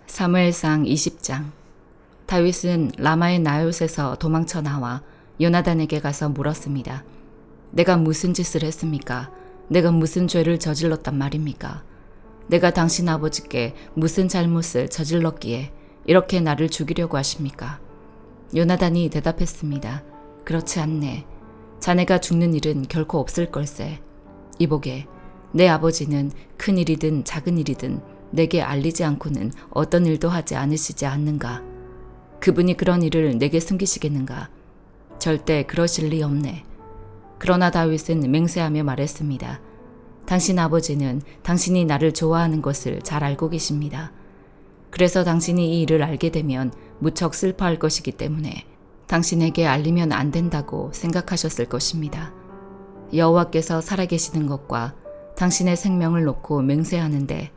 사무엘상 20장. 다윗은 라마의 나요스에서 도망쳐 나와 요나단에게 가서 물었습니다. 내가 무슨 짓을 했습니까? 내가 무슨 죄를 저질렀단 말입니까? 내가 당신 아버지께 무슨 잘못을 저질렀기에 이렇게 나를 죽이려고 하십니까? 요나단이 대답했습니다. 그렇지 않네. 자네가 죽는 일은 결코 없을 걸세. 이보게, 내 아버지는 큰 일이든 작은 일이든 내게 알리지 않고는 어떤 일도 하지 않으시지 않는가? 그분이 그런 일을 내게 숨기시겠는가? 절대 그러실 리 없네. 그러나 다윗은 맹세하며 말했습니다. 당신 아버지는 당신이 나를 좋아하는 것을 잘 알고 계십니다. 그래서 당신이 이 일을 알게 되면 무척 슬퍼할 것이기 때문에 당신에게 알리면 안 된다고 생각하셨을 것입니다. 여호와께서 살아계시는 것과 당신의 생명을 놓고 맹세하는데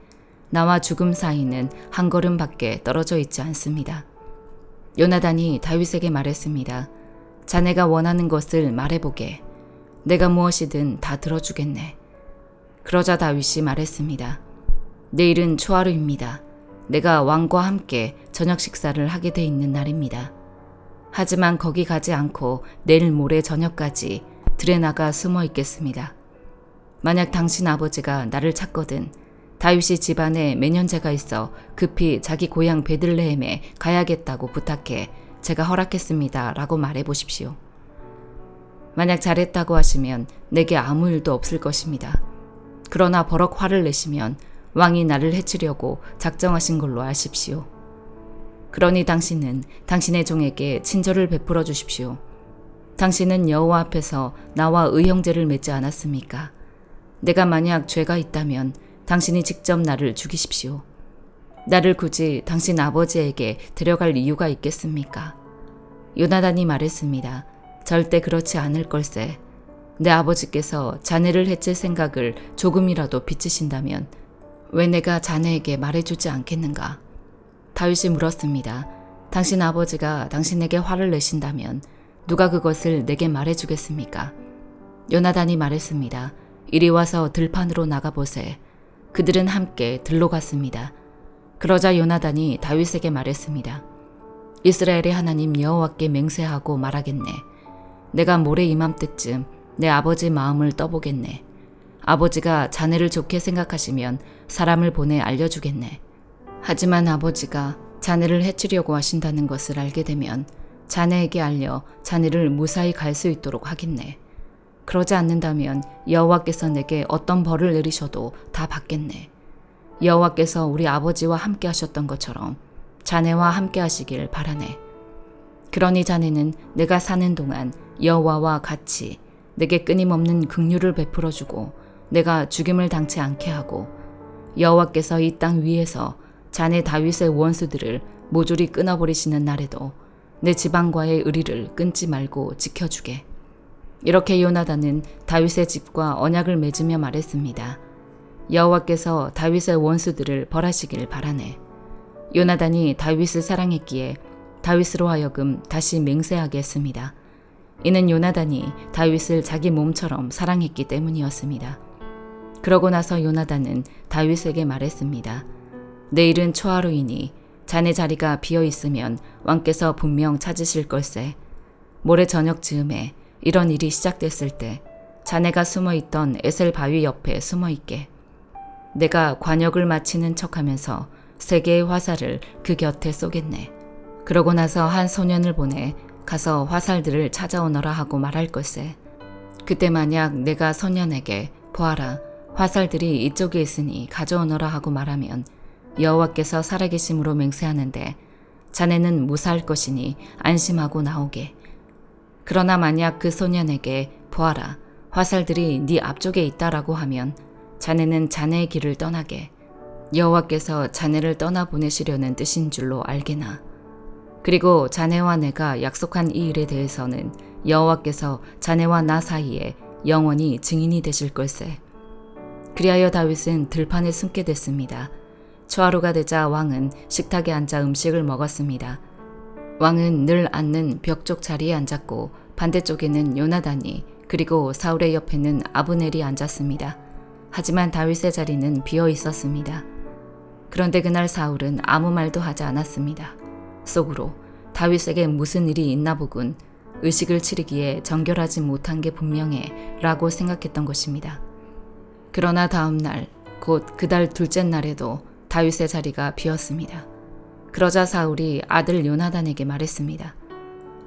나와 죽음 사이는 한 걸음밖에 떨어져 있지 않습니다. 요나단이 다윗에게 말했습니다. 자네가 원하는 것을 말해보게. 내가 무엇이든 다 들어주겠네. 그러자 다윗이 말했습니다. 내일은 초하루입니다. 내가 왕과 함께 저녁 식사를 하게 돼 있는 날입니다. 하지만 거기 가지 않고 내일 모레 저녁까지 들에 나가 숨어 있겠습니다. 만약 당신 아버지가 나를 찾거든 다윗이 집안에 매년제가 있어 급히 자기 고향 베들레헴에 가야겠다고 부탁해 제가 허락했습니다 라고 말해보십시오. 만약 잘했다고 하시면 내게 아무 일도 없을 것입니다. 그러나 버럭 화를 내시면 왕이 나를 해치려고 작정하신 걸로 아십시오. 그러니 당신은 당신의 종에게 친절을 베풀어 주십시오. 당신은 여호와 앞에서 나와 의형제를 맺지 않았습니까? 내가 만약 죄가 있다면 당신이 직접 나를 죽이십시오. 나를 굳이 당신 아버지에게 데려갈 이유가 있겠습니까? 요나단이 말했습니다. 절대 그렇지 않을 걸세. 내 아버지께서 자네를 해칠 생각을 조금이라도 비치신다면 왜 내가 자네에게 말해주지 않겠는가? 다윗이 물었습니다. 당신 아버지가 당신에게 화를 내신다면 누가 그것을 내게 말해주겠습니까? 요나단이 말했습니다. 이리 와서 들판으로 나가보세. 그들은 함께 들로 갔습니다. 그러자 요나단이 다윗에게 말했습니다. 이스라엘의 하나님 여호와께 맹세하고 말하겠네. 내가 모레 이맘때쯤 내 아버지 마음을 떠보겠네. 아버지가 자네를 좋게 생각하시면 사람을 보내 알려주겠네. 하지만 아버지가 자네를 해치려고 하신다는 것을 알게 되면 자네에게 알려 자네를 무사히 갈 수 있도록 하겠네. 그러지 않는다면 여호와께서 내게 어떤 벌을 내리셔도 다 받겠네. 여호와께서 우리 아버지와 함께 하셨던 것처럼 자네와 함께 하시길 바라네. 그러니 자네는 내가 사는 동안 여호와와 같이 내게 끊임없는 긍휼을 베풀어주고 내가 죽임을 당치 않게 하고 여호와께서 이 땅 위에서 자네 다윗의 원수들을 모조리 끊어버리시는 날에도 내 지방과의 의리를 끊지 말고 지켜주게. 이렇게 요나단은 다윗의 집과 언약을 맺으며 말했습니다. 여호와께서 다윗의 원수들을 벌하시길 바라네. 요나단이 다윗을 사랑했기에 다윗으로 하여금 다시 맹세하게 했습니다. 이는 요나단이 다윗을 자기 몸처럼 사랑했기 때문이었습니다. 그러고 나서 요나단은 다윗에게 말했습니다. 내일은 초하루이니 자네 자리가 비어 있으면 왕께서 분명 찾으실 걸세. 모레 저녁 즈음에 이런 일이 시작됐을 때 자네가 숨어있던 에셀 바위 옆에 숨어있게. 내가 관역을 마치는 척하면서 3개의 화살을 그 곁에 쏘겠네. 그러고 나서 한 소년을 보내 가서 화살들을 찾아오너라 하고 말할 걸세. 그때 만약 내가 소년에게 보아라, 화살들이 이쪽에 있으니 가져오너라 하고 말하면 여호와께서 살아계심으로 맹세하는데 자네는 무사할 것이니 안심하고 나오게. 그러나 만약 그 소년에게 보아라, 화살들이 네 앞쪽에 있다라고 하면 자네는 자네의 길을 떠나게. 여호와께서 자네를 떠나보내시려는 뜻인 줄로 알게나. 그리고 자네와 내가 약속한 이 일에 대해서는 여호와께서 자네와 나 사이에 영원히 증인이 되실 걸세. 그리하여 다윗은 들판에 숨게 됐습니다. 초하루가 되자 왕은 식탁에 앉아 음식을 먹었습니다. 왕은 늘 앉는 벽 쪽 자리에 앉았고 반대쪽에는 요나단이 그리고 사울의 옆에는 아브넬이 앉았습니다. 하지만 다윗의 자리는 비어 있었습니다. 그런데 그날 사울은 아무 말도 하지 않았습니다. 속으로 다윗에게 무슨 일이 있나 보군. 의식을 치르기에 정결하지 못한 게 분명해 라고 생각했던 것입니다. 그러나 다음 날, 곧 그달 둘째 날에도 다윗의 자리가 비었습니다. 그러자 사울이 아들 요나단에게 말했습니다.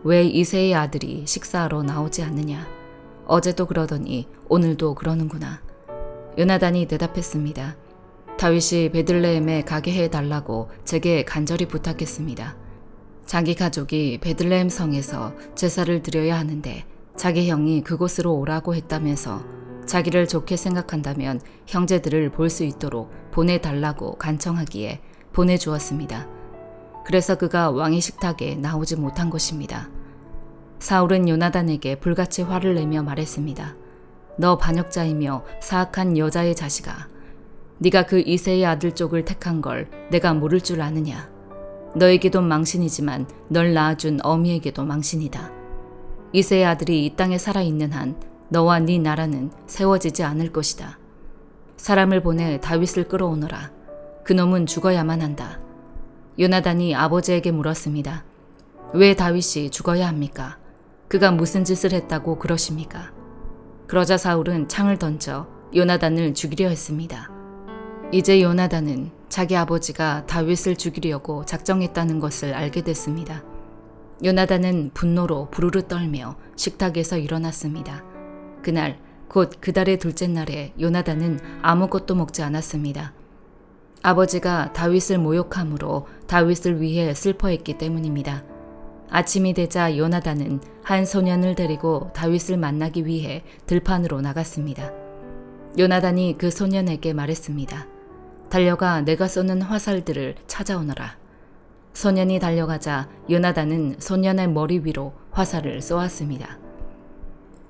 왜 이새의 아들이 식사하러 나오지 않느냐? 어제도 그러더니 오늘도 그러는구나. 요나단이 대답했습니다. 다윗이 베들레헴에 가게 해달라고 제게 간절히 부탁했습니다. 자기 가족이 베들레헴 성에서 제사를 드려야 하는데 자기 형이 그곳으로 오라고 했다면서 자기를 좋게 생각한다면 형제들을 볼 수 있도록 보내달라고 간청하기에 보내주었습니다. 그래서 그가 왕의 식탁에 나오지 못한 것입니다. 사울은 요나단에게 불같이 화를 내며 말했습니다. 너 반역자이며 사악한 여자의 자식아. 네가 그 이새의 아들 쪽을 택한 걸 내가 모를 줄 아느냐. 너에게도 망신이지만 널 낳아준 어미에게도 망신이다. 이새의 아들이 이 땅에 살아있는 한 너와 네 나라는 세워지지 않을 것이다. 사람을 보내 다윗을 끌어오너라. 그놈은 죽어야만 한다. 요나단이 아버지에게 물었습니다. 왜 다윗이 죽어야 합니까? 그가 무슨 짓을 했다고 그러십니까? 그러자 사울은 창을 던져 요나단을 죽이려 했습니다. 이제 요나단은 자기 아버지가 다윗을 죽이려고 작정했다는 것을 알게 됐습니다. 요나단은 분노로 부르르 떨며 식탁에서 일어났습니다. 그날 곧 그달의 둘째 날에 요나단은 아무것도 먹지 않았습니다. 아버지가 다윗을 모욕함으로 다윗을 위해 슬퍼했기 때문입니다. 아침이 되자 요나단은 한 소년을 데리고 다윗을 만나기 위해 들판으로 나갔습니다. 요나단이 그 소년에게 말했습니다. 달려가 내가 쏘는 화살들을 찾아오너라. 소년이 달려가자 요나단은 소년의 머리 위로 화살을 쏘았습니다.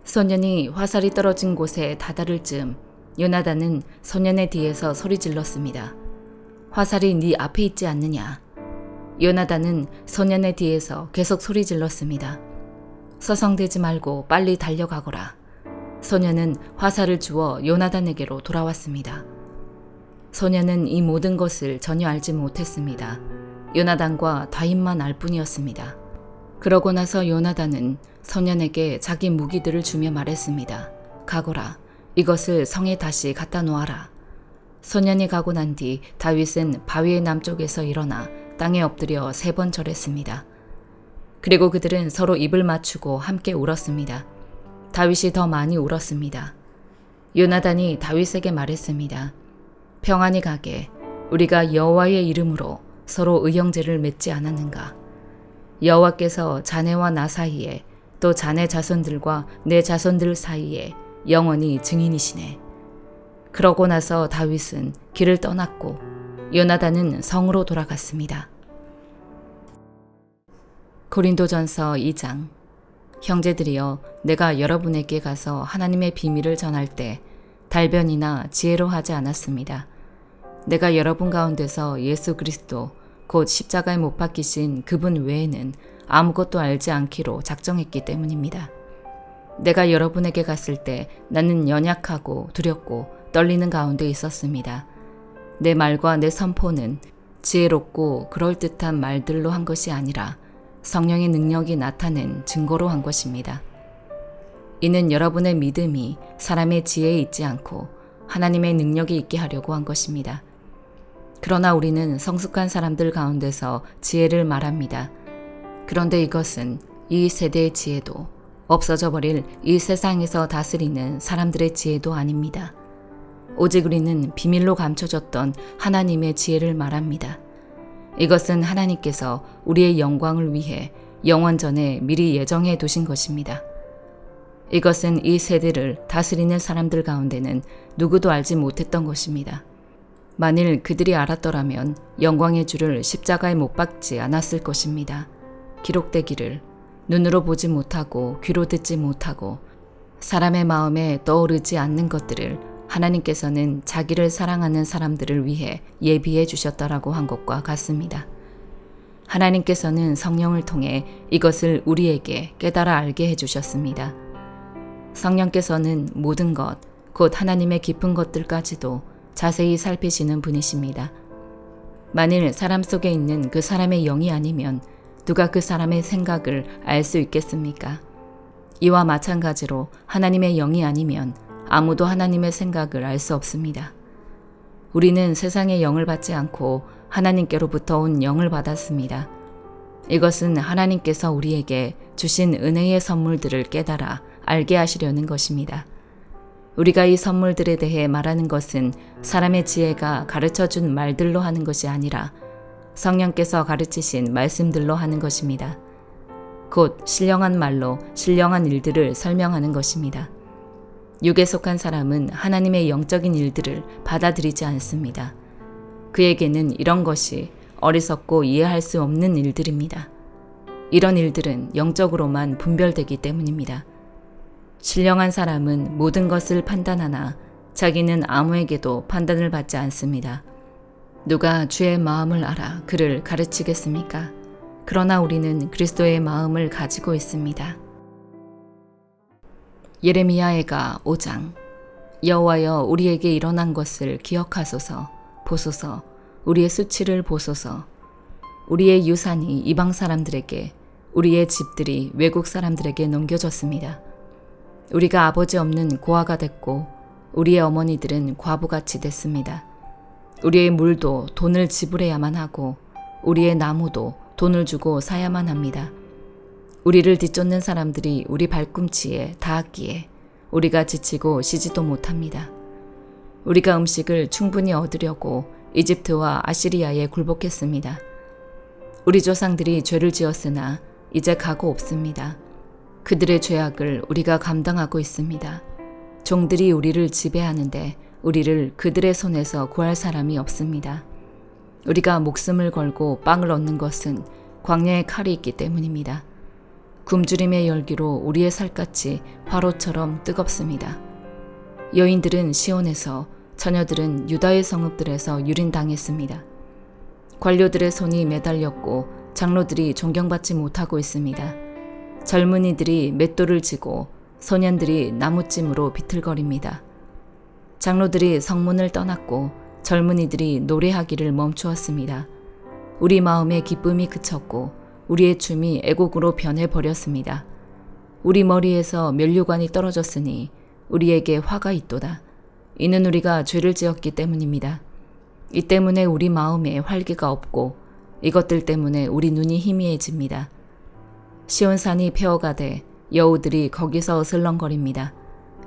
소년이 화살이 떨어진 곳에 다다를 즈음 요나단은 소년의 뒤에서 소리 질렀습니다. 화살이 네 앞에 있지 않느냐. 요나단은 소년의 뒤에서 계속 소리 질렀습니다. 서성대지 말고 빨리 달려가거라. 소년은 화살을 주워 요나단에게로 돌아왔습니다. 소년은 이 모든 것을 전혀 알지 못했습니다. 요나단과 다윗만 알 뿐이었습니다. 그러고 나서 요나단은 소년에게 자기 무기들을 주며 말했습니다. 가거라. 이것을 성에 다시 갖다 놓아라. 소년이 가고 난 뒤 다윗은 바위의 남쪽에서 일어나 땅에 엎드려 3번 절했습니다. 그리고 그들은 서로 입을 맞추고 함께 울었습니다. 다윗이 더 많이 울었습니다. 요나단이 다윗에게 말했습니다. 평안히 가게. 우리가 여호와의 이름으로 서로 의형제를 맺지 않았는가. 여호와께서 자네와 나 사이에 또 자네 자손들과 내 자손들 사이에 영원히 증인이시네. 그러고 나서 다윗은 길을 떠났고 요나단은 성으로 돌아갔습니다. 고린도전서 2장. 형제들이여, 내가 여러분에게 가서 하나님의 비밀을 전할 때 달변이나 지혜로 하지 않았습니다. 내가 여러분 가운데서 예수 그리스도 곧 십자가에 못 박히신 그분 외에는 아무것도 알지 않기로 작정했기 때문입니다. 내가 여러분에게 갔을 때 나는 연약하고 두렵고 떨리는 가운데 있었습니다. 내 말과 내 선포는 지혜롭고 그럴듯한 말들로 한 것이 아니라 성령의 능력이 나타낸 증거로 한 것입니다. 이는 여러분의 믿음이 사람의 지혜에 있지 않고 하나님의 능력이 있게 하려고 한 것입니다. 그러나 우리는 성숙한 사람들 가운데서 지혜를 말합니다. 그런데 이것은 이 세대의 지혜도 없어져 버릴 이 세상에서 다스리는 사람들의 지혜도 아닙니다. 오직 우리는 비밀로 감춰졌던 하나님의 지혜를 말합니다. 이것은 하나님께서 우리의 영광을 위해 영원 전에 미리 예정해 두신 것입니다. 이것은 이 세대를 다스리는 사람들 가운데는 누구도 알지 못했던 것입니다. 만일 그들이 알았더라면 영광의 주를 십자가에 못 박지 않았을 것입니다. 기록되기를 눈으로 보지 못하고 귀로 듣지 못하고 사람의 마음에 떠오르지 않는 것들을 하나님께서는 자기를 사랑하는 사람들을 위해 예비해 주셨다라고 한 것과 같습니다. 하나님께서는 성령을 통해 이것을 우리에게 깨달아 알게 해주셨습니다. 성령께서는 모든 것, 곧 하나님의 깊은 것들까지도 자세히 살피시는 분이십니다. 만일 사람 속에 있는 그 사람의 영이 아니면 누가 그 사람의 생각을 알 수 있겠습니까? 이와 마찬가지로 하나님의 영이 아니면 아무도 하나님의 생각을 알 수 없습니다. 우리는 세상의 영을 받지 않고 하나님께로부터 온 영을 받았습니다. 이것은 하나님께서 우리에게 주신 은혜의 선물들을 깨달아 알게 하시려는 것입니다. 우리가 이 선물들에 대해 말하는 것은 사람의 지혜가 가르쳐준 말들로 하는 것이 아니라 성령께서 가르치신 말씀들로 하는 것입니다. 곧 신령한 말로 신령한 일들을 설명하는 것입니다. 육에 속한 사람은 하나님의 영적인 일들을 받아들이지 않습니다. 그에게는 이런 것이 어리석고 이해할 수 없는 일들입니다. 이런 일들은 영적으로만 분별되기 때문입니다. 신령한 사람은 모든 것을 판단하나 자기는 아무에게도 판단을 받지 않습니다. 누가 주의 마음을 알아 그를 가르치겠습니까? 그러나 우리는 그리스도의 마음을 가지고 있습니다. 예레미야애가 5장. 여호와여, 우리에게 일어난 것을 기억하소서. 보소서. 우리의 수치를 보소서. 우리의 유산이 이방 사람들에게, 우리의 집들이 외국 사람들에게 넘겨졌습니다. 우리가 아버지 없는 고아가 됐고 우리의 어머니들은 과부같이 됐습니다. 우리의 물도 돈을 지불해야만 하고 우리의 나무도 돈을 주고 사야만 합니다. 우리를 뒤쫓는 사람들이 우리 발꿈치에 닿았기에 우리가 지치고 쉬지도 못합니다. 우리가 음식을 충분히 얻으려고 이집트와 아시리아에 굴복했습니다. 우리 조상들이 죄를 지었으나 이제 가고 없습니다. 그들의 죄악을 우리가 감당하고 있습니다. 종들이 우리를 지배하는데 우리를 그들의 손에서 구할 사람이 없습니다. 우리가 목숨을 걸고 빵을 얻는 것은 광야에 칼이 있기 때문입니다. 굶주림의 열기로 우리의 살갗이 화로처럼 뜨겁습니다. 여인들은 시온에서, 처녀들은 유다의 성읍들에서 유린당했습니다. 관료들의 손이 매달렸고 장로들이 존경받지 못하고 있습니다. 젊은이들이 맷돌을 쥐고 소년들이 나무찜으로 비틀거립니다. 장로들이 성문을 떠났고 젊은이들이 노래하기를 멈추었습니다. 우리 마음의 기쁨이 그쳤고 우리의 춤이 애곡으로 변해버렸습니다. 우리 머리에서 면류관이 떨어졌으니 우리에게 화가 있도다. 이는 우리가 죄를 지었기 때문입니다. 이 때문에 우리 마음에 활기가 없고 이것들 때문에 우리 눈이 희미해집니다. 시온산이 폐허가되 여우들이 거기서 어슬렁거립니다.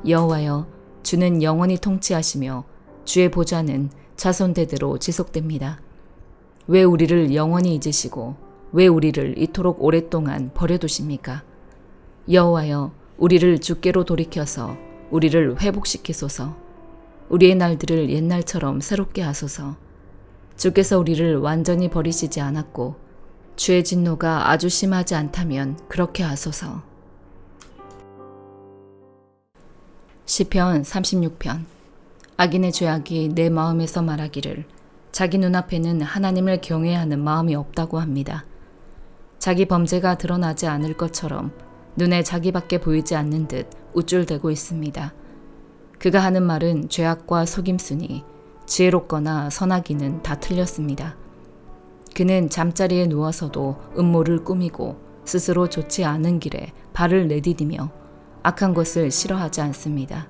여호와여, 주는 영원히 통치하시며 주의 보좌는 자손대대로 지속됩니다. 왜 우리를 영원히 잊으시고 왜 우리를 이토록 오랫동안 버려두십니까? 여호와여, 우리를 주께로 돌이켜서 우리를 회복시키소서. 우리의 날들을 옛날처럼 새롭게 하소서. 주께서 우리를 완전히 버리시지 않았고 주의 진노가 아주 심하지 않다면 그렇게 하소서. 시편 36편. 악인의 죄악이 내 마음에서 말하기를 자기 눈앞에는 하나님을 경외하는 마음이 없다고 합니다. 자기 범죄가 드러나지 않을 것처럼 눈에 자기밖에 보이지 않는 듯 우쭐대고 있습니다. 그가 하는 말은 죄악과 속임수니 지혜롭거나 선하기는 다 틀렸습니다. 그는 잠자리에 누워서도 음모를 꾸미고 스스로 좋지 않은 길에 발을 내디디며 악한 것을 싫어하지 않습니다.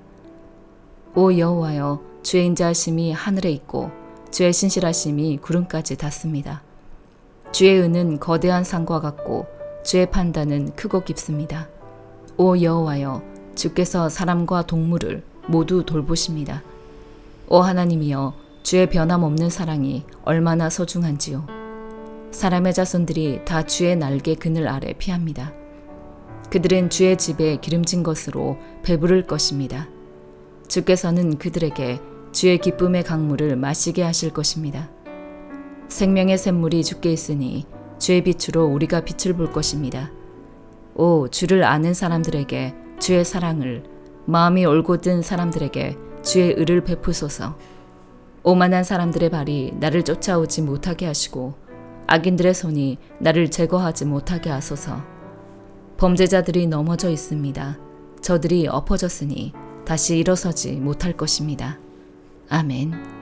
오 여호와여, 주의 인자하심이 하늘에 있고 주의 신실하심이 구름까지 닿습니다. 주의 은은 거대한 산과 같고 주의 판단은 크고 깊습니다. 오 여호와여, 주께서 사람과 동물을 모두 돌보십니다. 오 하나님이여, 주의 변함없는 사랑이 얼마나 소중한지요. 사람의 자손들이 다 주의 날개 그늘 아래 피합니다. 그들은 주의 집에 기름진 것으로 배부를 것입니다. 주께서는 그들에게 주의 기쁨의 강물을 마시게 하실 것입니다. 생명의 샘물이 주께 있으니 주의 빛으로 우리가 빛을 볼 것입니다. 오, 주를 아는 사람들에게 주의 사랑을, 마음이 올곧은 사람들에게 주의 의를 베푸소서. 오만한 사람들의 발이 나를 쫓아오지 못하게 하시고 악인들의 손이 나를 제거하지 못하게 하소서. 범죄자들이 넘어져 있습니다. 저들이 엎어졌으니 다시 일어서지 못할 것입니다. 아멘.